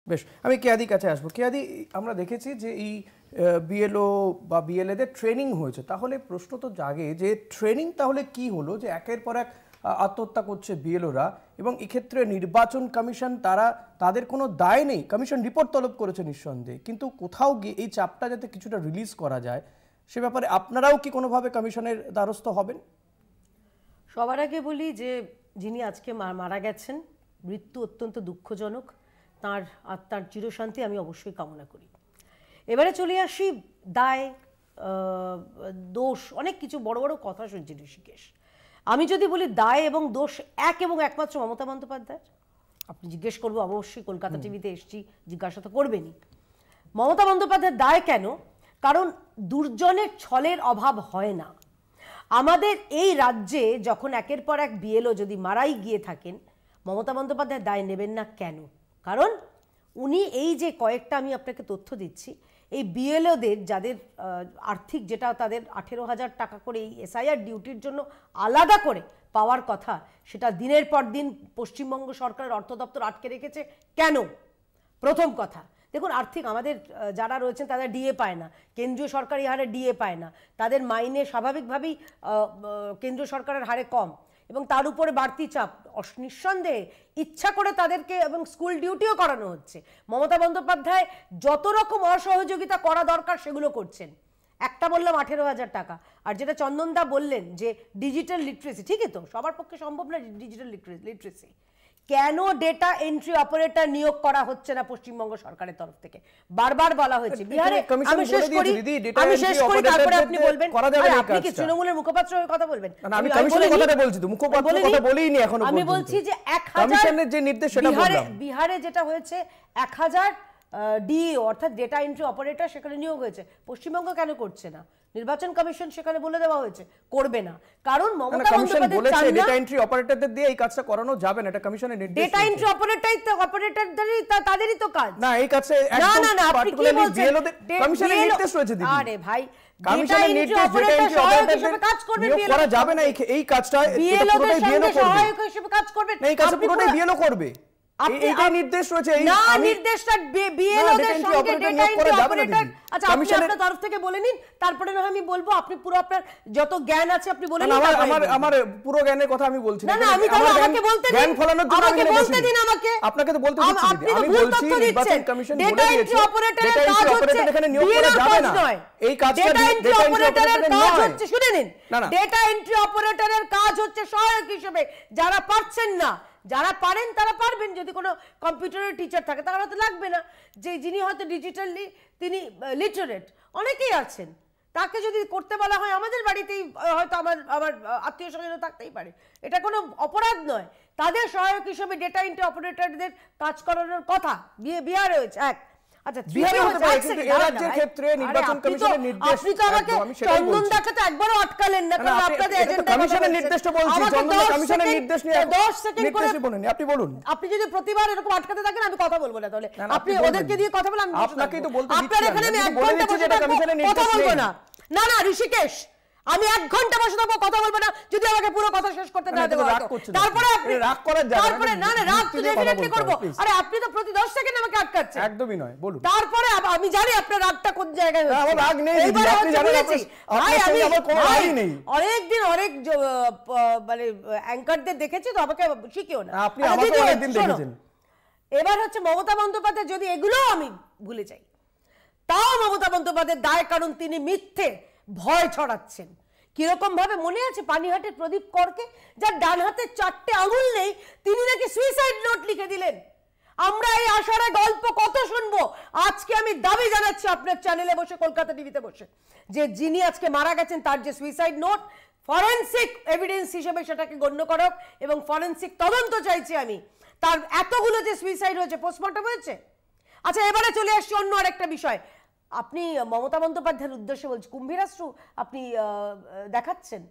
বেশ, আমি কেয়াদির কাছে আসবো। কেয়াদি, আমরা দেখেছি যে এই বিএলও বা বিএলএদের ট্রেনিং হয়েছে, তাহলে প্রশ্ন তো জাগে যে ট্রেনিং তাহলে কি হলো যে একের পর এক আত্মহত্যা করছে বিএলওরা, এবং এক্ষেত্রে নির্বাচন কমিশন তাদের কোনো দায় নেই। কমিশন রিপোর্ট তলব করেছে নিঃসন্দেহে, কিন্তু কোথাও গিয়ে এই চাপটা যাতে কিছুটা রিলিজ করা যায় সে ব্যাপারে আপনারাও কি কোনোভাবে কমিশনের দ্বারস্থ হবেন? সবার আগে বলি যে যিনি আজকে মারা গেছেন, মৃত্যু অত্যন্ত দুঃখজনক, তার আত্মার চিরশান্তি আমি অবশ্যই কামনা করি। এবারে চলে আসি দায় দোষ, অনেক কিছু বড় বড় কথা শুনছি ঋষিকেশ। আমি যদি বলি দায় এবং দোষ এক এবং একমাত্র মমতা বন্দ্যোপাধ্যায়ের, আপনি জিজ্ঞেস করবো অবশ্যই, কলকাতা টিভিতে এসছি, জিজ্ঞাসা তো করবেনই। মমতা বন্দ্যোপাধ্যায়ের দায় কেন? কারণ দুর্জনের ছলের অভাব হয় না। আমাদের এই রাজ্যে যখন একের পর এক বিএলও যদি মারাই গিয়ে থাকেন, মমতা বন্দ্যোপাধ্যায় দায় নেবেন না কেন? কারণ উনি এই যে কয়েকটা আমি আপনাকে তথ্য দিচ্ছি, এই বিএলওদের যাদের আর্থিক যেটা তাদের 18,000 টাকা করে এই এসআইআর ডিউটির জন্য আলাদা করে পাওয়ার কথা, সেটা দিনের পর দিন পশ্চিমবঙ্গ সরকারের অর্থ দপ্তর আটকে রেখেছে কেন? প্রথম কথা, দেখুন আর্থিক আমাদের যারা রয়েছেন তারা ডিএ পায় না, কেন্দ্রীয় সরকার এই হারে ডিএ পায় না, তাদের মাইনে স্বাভাবিকভাবেই কেন্দ্রীয় সরকারের হারে কম, এবং তার উপরে বাড়তি চাপ, নিঃসন্দেহে ইচ্ছা করে তাদেরকে এবং স্কুল ডিউটিও করানো হচ্ছে। মমতা বন্দ্যোপাধ্যায় যত রকম অসহযোগিতা করা দরকার সেগুলো করছেন। একটা বললাম 18,000 টাকা, আর যেটা চন্দনদা বললেন যে ডিজিটাল লিটারেসি, ঠিকই তো, সবার পক্ষে সম্ভব না ডিজিটাল লিটারেসি। কেন ডেটা এন্ট্রি অপারেটর নিয়োগ করা হচ্ছে না পশ্চিমবঙ্গ সরকারের তরফ থেকে? বারবার বলা হয়েছে। বিহারে আমি শেষ করি তারপরে আপনি বলবেন। আপনি কি তৃণমূলের মুখপাত্র হয়ে কথা বলবেন? আমি কমিশনের কথাটা বলছি, তো মুখপাত্র কথা বলিনি এখনো পর্যন্ত। আমি বলছি যে 1000 কমিশনের যে নির্দেশ সেটা বললাম। বিহারে যেটা হয়েছে 1000 ডিএ অর্থাৎ ডেটা এন্ট্রি অপারেটর সেখানে নিয়োগ হয়েছে, পশ্চিমবঙ্গ কেন করছে না? নির্বাচন কমিশন সেখানে বলে দেওয়া হয়েছে করবে না, কারণ মমতা বন্দ্যোপাধ্যায় চান না। ডেটা এন্ট্রি অপারেটরদের দিয়ে এই কাজটা করানো যাবে না, এটা কমিশনের নির্দেশ। ডেটা এন্ট্রি অপারেটরদেরই তাদেরই তো কাজ। না, এই কাজটা একদম পার্টিকুলারলি বিএলওদের কমিশনের নির্দেশ রয়েছে দিদি। আরে ভাই, কমিশনের নির্দেশ ডেটা এন্ট্রি অপারেটরদের কাজ করবে, নিয়োগ করা যাবে না। এই কাজটা পুরোটাই বিএলও করবে, সহায়ক হিসেবে কাজ করবে। এই কাজটা পুরোটাই বিএলও করবে, এইটাই নির্দেশ রয়েছে। এই না, নির্দেশটা বিএলওদের সঙ্গে ডেটা এন্ট্রি অপারেটর। আচ্ছা, আপনি আপনার তরফ থেকে বলে নিন, তারপরে না আমি বলবো। আপনি পুরো আপনার যত জ্ঞান আছে আপনি বলে নিন। আমার পুরো জ্ঞানের কথা আমি বলছি না। না, আমি তাহলে আমাকে বলতে দিন, জ্ঞান ফলানোর জন্য আমাকে বলতে দিন। আপনাকে তো বলতে দিচ্ছি, আমি বলছি নির্বাচন কমিশন বলে দিয়েছে ডেটা এন্ট্রি অপারেটর এখানে নিয়োগ করা যাবে না। এই কাজটা ডেটা এন্ট্রি অপারেটরের কাজ হচ্ছে, শুনে নিন, ডেটা এন্ট্রি অপারেটরের কাজ হচ্ছে সহায়ক হিসেবে। যারা পারছেন না, যারা পারেন তারা পারবেন, যদি কোনো কম্পিউটারের টিচার থাকে তাহলে হয়তো লাগবে না, যে যিনি হয়তো ডিজিটালি তিনি লিটারেট অনেকেই আছেন, তাকে যদি করতে বলা হয়, আমাদের বাড়িতেই হয়তো আমার আত্মীয় স্বজনও থাকতেই পারে, এটা কোনো অপরাধ নয়। তাদের সহায়ক হিসেবে ডেটা এন্ট্রি অপারেটরদের কাজ করানোর কথা বিহারে হয়েছে। আচ্ছা, বিহারে হতে পারে, কিন্তু এই রাজ্যের ক্ষেত্রে নির্বাচন কমিশনের নির্দেশ। আপনি তো আমাকে চন্দনদাকে তো একবারও আটকালেন না, কারণ আপনাদের এজেন্ডা কমিশনের নির্দেশটা বলছি। চন্দনদা কমিশনের নির্দেশ নিয়ে 10 সেকেন্ড করে বলেন, আপনি বলুন। আপনি যদি প্রতিবার এরকম আটকাতে থাকেন আমি কথা বলবো না। তাহলে আপনি ওদেরকে দিয়ে কথা বলেন, আমি আপনাকেই তো বলতে দিচ্ছি। আপনার এখানে আমি 1 ঘন্টা বসে কথা বলবো না। না না ঋষিকেশ, আমি 1 ঘন্টা বসে থাকবো, কথা বলবো না যদি আমাকে পুরো কথা শেষ করতে না দেওয়া হয়। তারপরে আপনি রাগ করার জায়গা, তারপরে না রাগ তো ডেফিনেটলি করব। আরে আপনি তো প্রতি 10 সেকেন্ড আমাকে আটকাচ্ছেন। একদমই নয়, বলুন। তারপরে আমি জানি আপনার রাগটা কোন জায়গায় হচ্ছে। আমার রাগ নেই, আপনি জানেন আপনার সঙ্গে আমার কোনো রাগই নেই। অনেকদিন অনেক মানে অ্যাঙ্কারদের দেখেছি তো, আমাকে শিখিও না। আপনি আমাকে অনেকদিন দেখেছেন। এবার হচ্ছে মমতা বন্দ্যোপাধ্যায়, যদি এগুলো আমি ভুলে যাই তাও মমতা বন্দ্যোপাধ্যায়ের দায়, কারণ তিনি মিথ্যে ভয় ছড়াচ্ছেন। কিরকম ভাবে মনে আছে পানিহাটের প্রদীপ করকে, যার ডান হাতে 4টে আঙুল নেই, তিনি নাকি সুইসাইড নোট লিখে দিলেন। আমরা এই আশারে গল্প কত শুনবো। আজকে আমি দাবি জানাচ্ছি আপনার চ্যানেলে বসে, কলকাতা টিভিতে বসে, যে যিনি আজকে মারা গেছেন তার যে সুইসাইড নোট, ফরেনসিক এভিডেন্স হিসেবে সেটাকে গণ্য করক, এবং ফরেনসিক তদন্ত চাইছি আমি। তার এতগুলো যে সুইসাইড হয়েছে, পোস্টমর্টম হয়েছে। আচ্ছা, এবারে চলে আসছি অন্য আরেকটা বিষয়। আপনি মমতা বন্দ্যোপাধ্যায়ের উদ্দেশ্যে বলছি, কুম্ভীরাস্ত্র আপনি দেখাচ্ছেন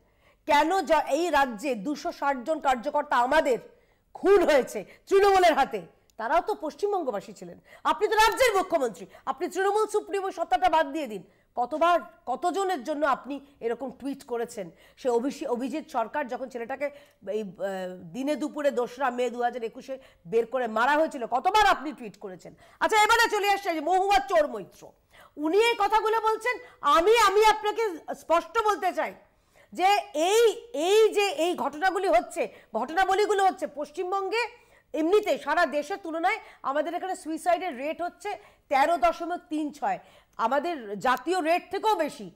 কেন? এই রাজ্যে 260 জন কার্যকর্তা আমাদের খুন হয়েছে তৃণমূলের হাতে, তারাও তো পশ্চিমবঙ্গবাসী ছিলেন। আপনি তো রাজ্যের মুখ্যমন্ত্রী, আপনি তৃণমূল সুপ্রিমো সত্তাটা বাদ দিয়ে দিন, কতবার কতজনের জন্য আপনি এরকম টুইট করেছেন। সে অভিজিৎ সরকার যখন ছেলেটাকে এই দিনে দুপুরে 2রা মে 2021 বের করে মারা হয়েছিল, কতবার আপনি টুইট করেছেন। আচ্ছা, এবারে চলে আসছে যে মহুয়া চোর মৈত্র, উনি এই কথাগুলো বলছেন। আমি আপনাকে স্পষ্ট বলতে চাই যে এই ঘটনাগুলি হচ্ছে, ঘটনাবলীগুলো হচ্ছে পশ্চিমবঙ্গে, এমনিতে সারা দেশের তুলনায় আমাদের এখানে সুইসাইডের রেট হচ্ছে 13.36, আমাদের জাতীয় রেট থেকেও বেশি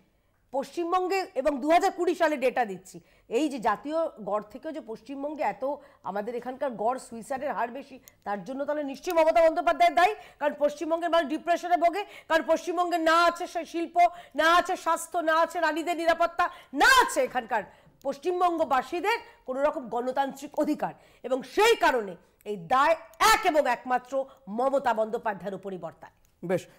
পশ্চিমবঙ্গে, এবং 2020 সালে ডেটা দিচ্ছি। এই যে জাতীয় গড় থেকেও যে পশ্চিমবঙ্গে এত আমাদের এখানকার গড় সুইসাইডের হার বেশি, তার জন্য তাহলে নিশ্চয়ই মমতা বন্দ্যোপাধ্যায় দায়ী। কারণ পশ্চিমবঙ্গের মানুষ ডিপ্রেশনে ভোগে, কারণ পশ্চিমবঙ্গে না আছে শিল্প, না আছে স্বাস্থ্য, না আছে নারীদের নিরাপত্তা, না আছে এখানকার পশ্চিমবঙ্গবাসীদের কোনো রকম গণতান্ত্রিক অধিকার। এবং সেই কারণে এই দায় এক এবং একমাত্র মমতা বন্দ্যোপাধ্যায়ের উপরই বর্তায়। বেশ।